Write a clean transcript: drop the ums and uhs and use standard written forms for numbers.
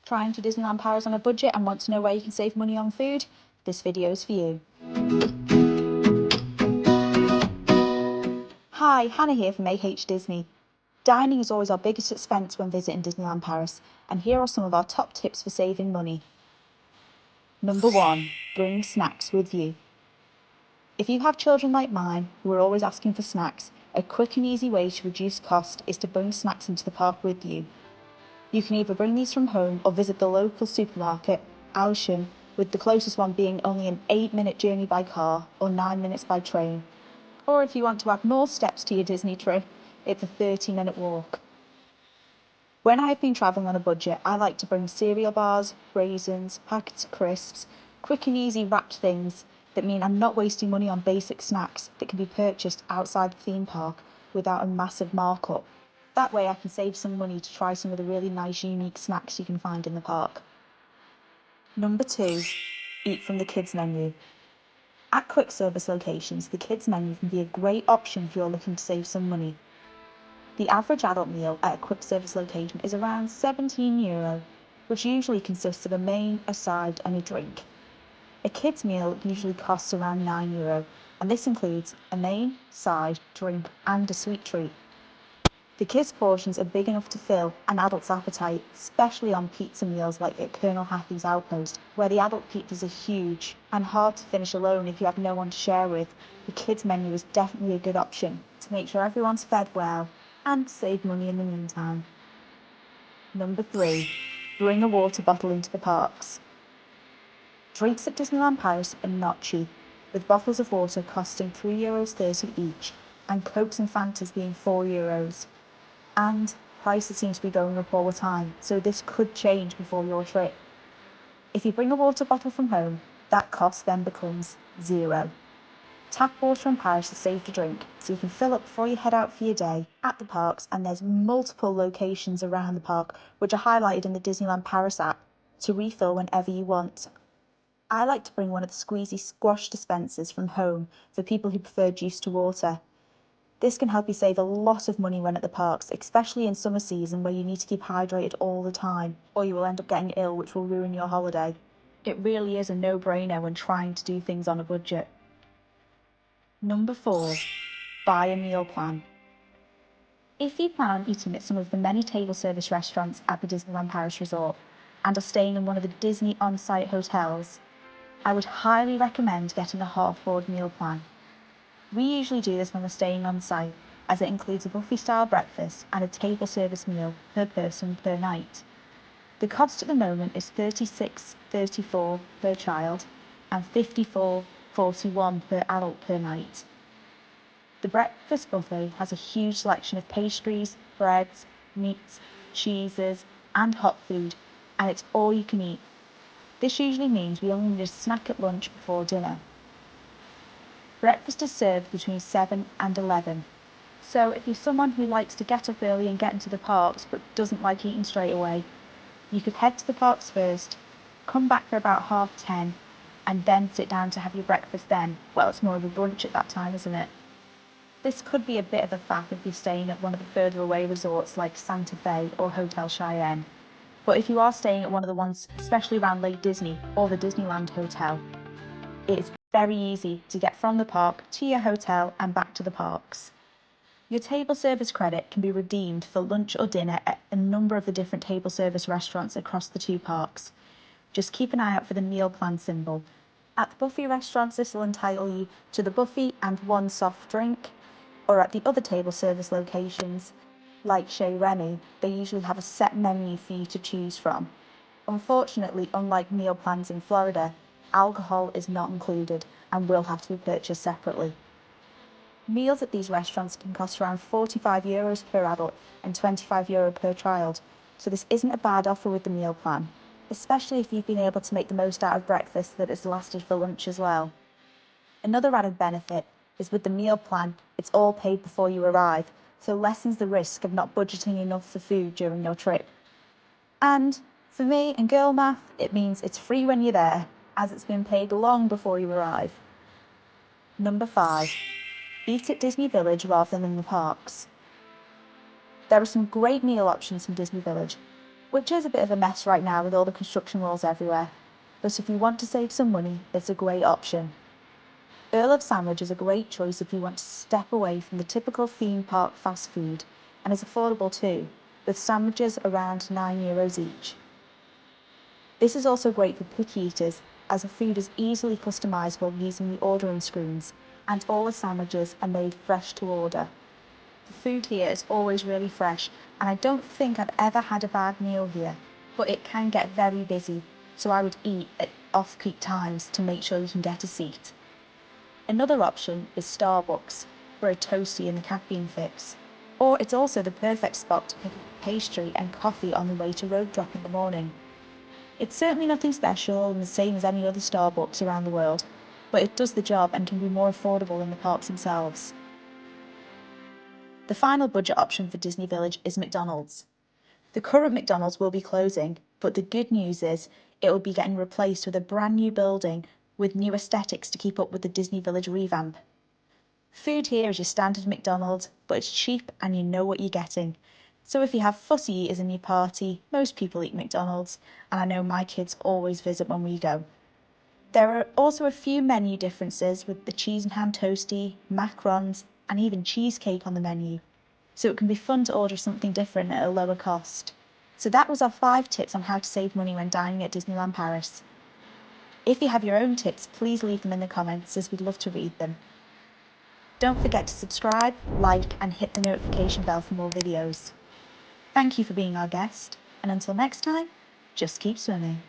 Trying to Disneyland Paris on a budget and want to know where you can save money on food? This video is for you. Hi, Hannah here from AH Disney. Dining is always our biggest expense when visiting Disneyland Paris, and here are some of our top tips for saving money. Number 1. Bring snacks with you. If you have children like mine who are always asking for snacks, a quick and easy way to reduce cost is to bring snacks into the park with you. You can either bring these from home or visit the local supermarket, Alsham, with the closest one being only an 8-minute journey by car or 9 minutes by train. Or if you want to add more steps to your Disney trip, it's a 30-minute walk. When I've been travelling on a budget, I like to bring cereal bars, raisins, packets of crisps, quick and easy wrapped things that mean I'm not wasting money on basic snacks that can be purchased outside the theme park without a massive markup. That way I can save some money to try some of the really nice unique snacks you can find in the park. Number 2. Eat from the kids menu. At quick service locations, the kids menu can be a great option if you're looking to save some money. The average adult meal at a quick service location is around €17, which usually consists of a main, a side and a drink. A kids meal usually costs around €9, and this includes a main, side, drink and a sweet treat. The kids' portions are big enough to fill an adult's appetite, especially on pizza meals like at Colonel Hathie's Outpost, where the adult pizzas are huge and hard to finish alone if you have no one to share with. The kids' menu is definitely a good option to make sure everyone's fed well and save money in the meantime. Number 3. Bring a water bottle into the parks. Drinks at Disneyland Paris are not cheap, with bottles of water costing €3.30 each and Cokes and Fantas being €4. And prices seem to be going up all the time, so this could change before your trip. If you bring a water bottle from home, that cost then becomes $0. Tap water in Paris is safe to drink, so you can fill up before you head out for your day at the parks, and there's multiple locations around the park which are highlighted in the Disneyland Paris app to refill whenever you want. I like to bring one of the squeezy squash dispensers from home for people who prefer juice to water. This can help you save a lot of money when at the parks, especially in summer season where you need to keep hydrated all the time, or you will end up getting ill, which will ruin your holiday. It really is a no-brainer when trying to do things on a budget. Number 4. Buy a meal plan. If you plan on eating at some of the many table service restaurants at the Disneyland Paris Resort and are staying in one of the Disney on-site hotels, I would highly recommend getting a half-board meal plan. We usually do this when we're staying on site, as it includes a buffet-style breakfast and a table service meal per person per night. The cost at the moment is $36.34 per child and $54.41 per adult per night. The breakfast buffet has a huge selection of pastries, breads, meats, cheeses and hot food, and it's all you can eat. This usually means we only need a snack at lunch before dinner. Breakfast is served between 7 and 11, so if you're someone who likes to get up early and get into the parks but doesn't like eating straight away, you could head to the parks first, come back for about 10:30, and then sit down to have your breakfast then. Well, it's more of a brunch at that time, isn't it? This could be a bit of a faff if you're staying at one of the further away resorts like Santa Fe or Hotel Cheyenne. But if you are staying at one of the ones, especially around Lake Disney or the Disneyland Hotel, it's very easy to get from the park to your hotel and back to the parks. Your table service credit can be redeemed for lunch or dinner at a number of the different table service restaurants across the two parks. Just keep an eye out for the meal plan symbol. At the buffet restaurants, this will entitle you to the buffet and one soft drink, or at the other table service locations, like Chez Remy, they usually have a set menu for you to choose from. Unfortunately, unlike meal plans in Florida, alcohol is not included and will have to be purchased separately. Meals at these restaurants can cost around €45 per adult and €25 per child, so this isn't a bad offer with the meal plan, especially if you've been able to make the most out of breakfast that has lasted for lunch as well. Another added benefit is with the meal plan, it's all paid before you arrive, so lessens the risk of not budgeting enough for food during your trip. And for me and girl math, it means it's free when you're there, as it's been paid long before you arrive. Number 5. Eat at Disney Village rather than in the parks. There are some great meal options from Disney Village, which is a bit of a mess right now with all the construction walls everywhere. But if you want to save some money, it's a great option. Earl of Sandwich is a great choice if you want to step away from the typical theme park fast food, and is affordable too, with sandwiches around €9 each. This is also great for picky eaters, as the food is easily customisable using the ordering screens, and all the sandwiches are made fresh to order. The food here is always really fresh, and I don't think I've ever had a bad meal here, but it can get very busy, so I would eat at off-peak times to make sure you can get a seat. Another option is Starbucks for a toasty and a caffeine fix, or it's also the perfect spot to pick up pastry and coffee on the way to road trip in the morning. It's certainly nothing special and the same as any other Starbucks around the world, but it does the job and can be more affordable than the parks themselves. The final budget option for Disney Village is McDonald's. The current McDonald's will be closing, but the good news is it will be getting replaced with a brand new building with new aesthetics to keep up with the Disney Village revamp. Food here is your standard McDonald's, but it's cheap and you know what you're getting. So if you have fussy eaters in your party, most people eat McDonald's, and I know my kids always visit when we go. There are also a few menu differences with the cheese and ham toasty, macarons, and even cheesecake on the menu. So it can be fun to order something different at a lower cost. So that was our 5 tips on how to save money when dining at Disneyland Paris. If you have your own tips, please leave them in the comments, as we'd love to read them. Don't forget to subscribe, like, and hit the notification bell for more videos. Thank you for being our guest, and until next time, just keep swimming.